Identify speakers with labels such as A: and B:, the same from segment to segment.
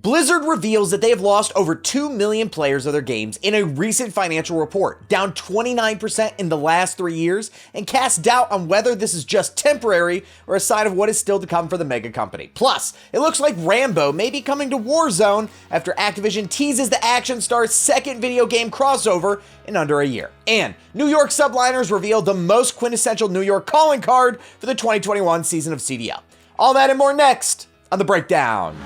A: Blizzard reveals that they have lost over 2 million players of their games in a recent financial report, down 29% in the last 3 years, and casts doubt on whether this is just temporary or a sign of what is still to come for the mega company. Plus, it looks like Rambo may be coming to Warzone after Activision teases the action star's second video game crossover in under a year. And New York Subliners revealed the most quintessential New York calling card for the 2021 season of CDL. All that and more next on The Breakdown.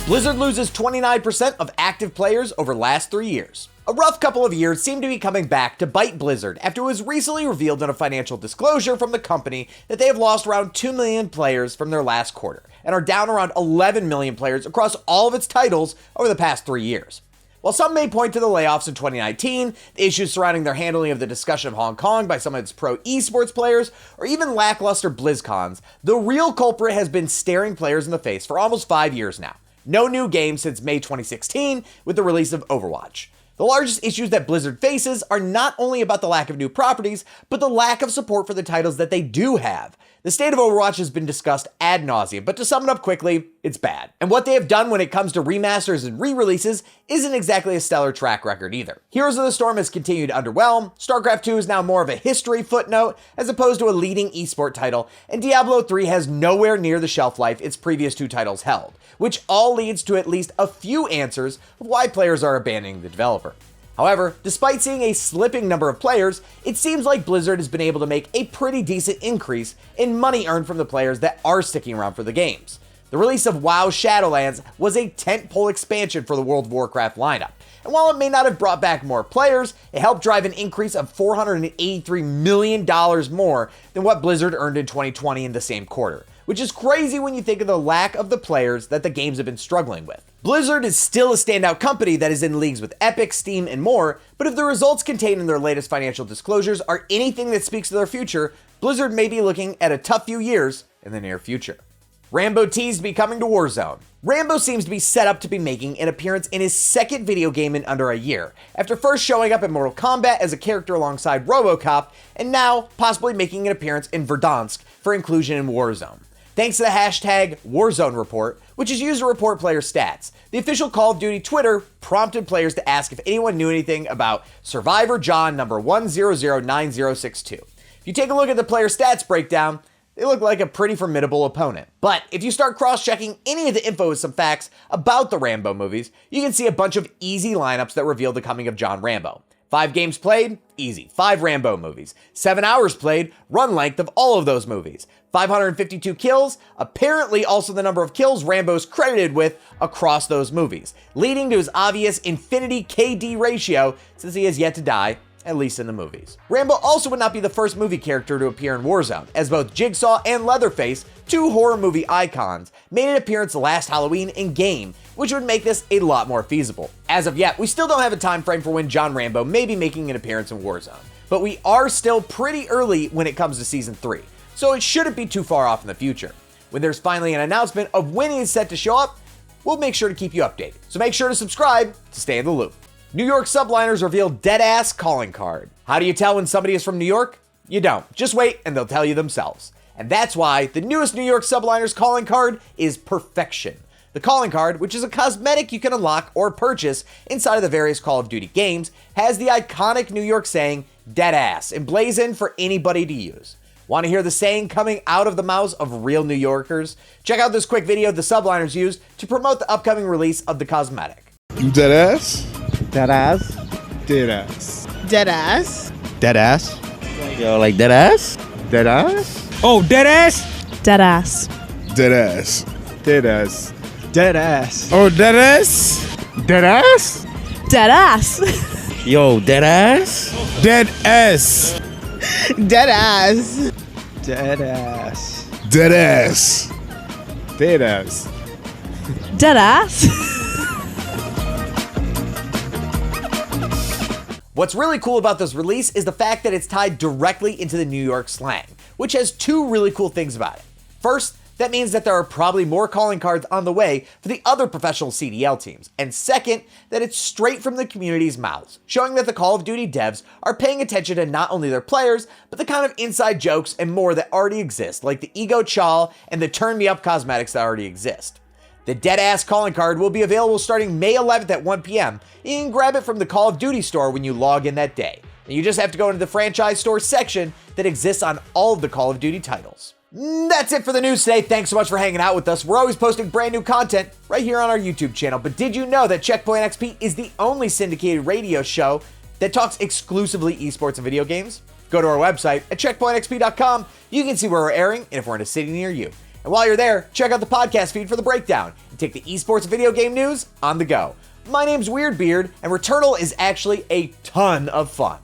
A: Blizzard loses 29% of active players over last 3 years. A rough couple of years seem to be coming back to bite Blizzard after it was recently revealed in a financial disclosure from the company that they have lost around 2 million players from their last quarter and are down around 11 million players across all of its titles over the past 3 years. While some may point to the layoffs in 2019, the issues surrounding their handling of the discussion of Hong Kong by some of its pro esports players, or even lackluster BlizzCons, the real culprit has been staring players in the face for almost 5 years now. No new game since May 2016 with the release of Overwatch. The largest issues that Blizzard faces are not only about the lack of new properties, but the lack of support for the titles that they do have. The state of Overwatch has been discussed ad nauseum, but to sum it up quickly, it's bad. And what they have done when it comes to remasters and re-releases isn't exactly a stellar track record either. Heroes of the Storm has continued to underwhelm, StarCraft 2 is now more of a history footnote as opposed to a leading esport title, and Diablo 3 has nowhere near the shelf life its previous two titles held, which all leads to at least a few answers of why players are abandoning the developer. However, despite seeing a slipping number of players, it seems like Blizzard has been able to make a pretty decent increase in money earned from the players that are sticking around for the games. The release of WoW Shadowlands was a tentpole expansion for the World of Warcraft lineup, and while it may not have brought back more players, it helped drive an increase of $483 million more than what Blizzard earned in 2020 in the same quarter, which is crazy when you think of the lack of the players that the games have been struggling with. Blizzard is still a standout company that is in leagues with Epic, Steam, and more, but if the results contained in their latest financial disclosures are anything that speaks to their future, Blizzard may be looking at a tough few years in the near future. Rambo teased to be coming to Warzone. Rambo seems to be set up to be making an appearance in his second video game in under a year, after first showing up in Mortal Kombat as a character alongside RoboCop, and now possibly making an appearance in Verdansk for inclusion in Warzone. Thanks to the hashtag Warzone report, which is used to report player stats, the official Call of Duty Twitter prompted players to ask if anyone knew anything about Survivor John number 1009062. If you take a look at the player stats breakdown, they look like a pretty formidable opponent. But if you start cross-checking any of the info with some facts about the Rambo movies, you can see a bunch of easy lineups that reveal the coming of John Rambo. 5 games played? Easy. 5 Rambo movies. 7 hours played? Run length of all of those movies. 552 kills? Apparently also the number of kills Rambo's credited with across those movies, leading to his obvious infinity KD ratio since he has yet to die, at least in the movies. Rambo also would not be the first movie character to appear in Warzone, as both Jigsaw and Leatherface, 2 horror movie icons, made an appearance last Halloween in-game, which would make this a lot more feasible. As of yet, we still don't have a time frame for when John Rambo may be making an appearance in Warzone, but we are still pretty early when it comes to Season 3, so it shouldn't be too far off in the future. When there's finally an announcement of when he is set to show up, we'll make sure to keep you updated, so make sure to subscribe to stay in the loop. New York Subliners revealed dead-ass calling card. How do you tell when somebody is from New York? You don't. Just wait and they'll tell you themselves. And that's why the newest New York Subliners calling card is Perfection. The calling card, which is a cosmetic you can unlock or purchase inside of the various Call of Duty games, has the iconic New York saying, dead-ass, emblazoned for anybody to use. Want to hear the saying coming out of the mouths of real New Yorkers? Check out this quick video the Subliners used to promote the upcoming release of the cosmetic.
B: You dead-ass?
C: Dead ass.
B: Dead ass.
D: Dead ass.
C: Dead ass. Yo, like dead ass?
B: Dead ass?
E: Oh, dead ass?
D: Dead ass.
B: Dead ass. Dead ass.
C: Dead ass.
B: Oh, dead ass? Dead ass?
D: Dead ass.
C: Yo, dead ass?
B: Dead ass.
D: Dead ass.
C: Dead ass.
B: Dead ass. Dead ass.
D: Dead ass.
A: What's really cool about this release is the fact that it's tied directly into the New York slang, which has 2 really cool things about it. First, that means that there are probably more calling cards on the way for the other professional CDL teams. And second, that it's straight from the community's mouths, showing that the Call of Duty devs are paying attention to not only their players, but the kind of inside jokes and more that already exist, like the Ego Chal and the Turn Me Up cosmetics that already exist. The Deadass calling card will be available starting May 11th at 1 p.m. You can grab it from the Call of Duty store when you log in that day. And you just have to go into the franchise store section that exists on all of the Call of Duty titles. That's it for the news today. Thanks so much for hanging out with us. We're always posting brand new content right here on our YouTube channel. But did you know that Checkpoint XP is the only syndicated radio show that talks exclusively esports and video games? Go to our website at checkpointxp.com. You can see where we're airing and if we're in a city near you. And while you're there, check out the podcast feed for the breakdown and take the esports and video game news on the go. My name's Weirdbeard, and Returnal is actually a ton of fun.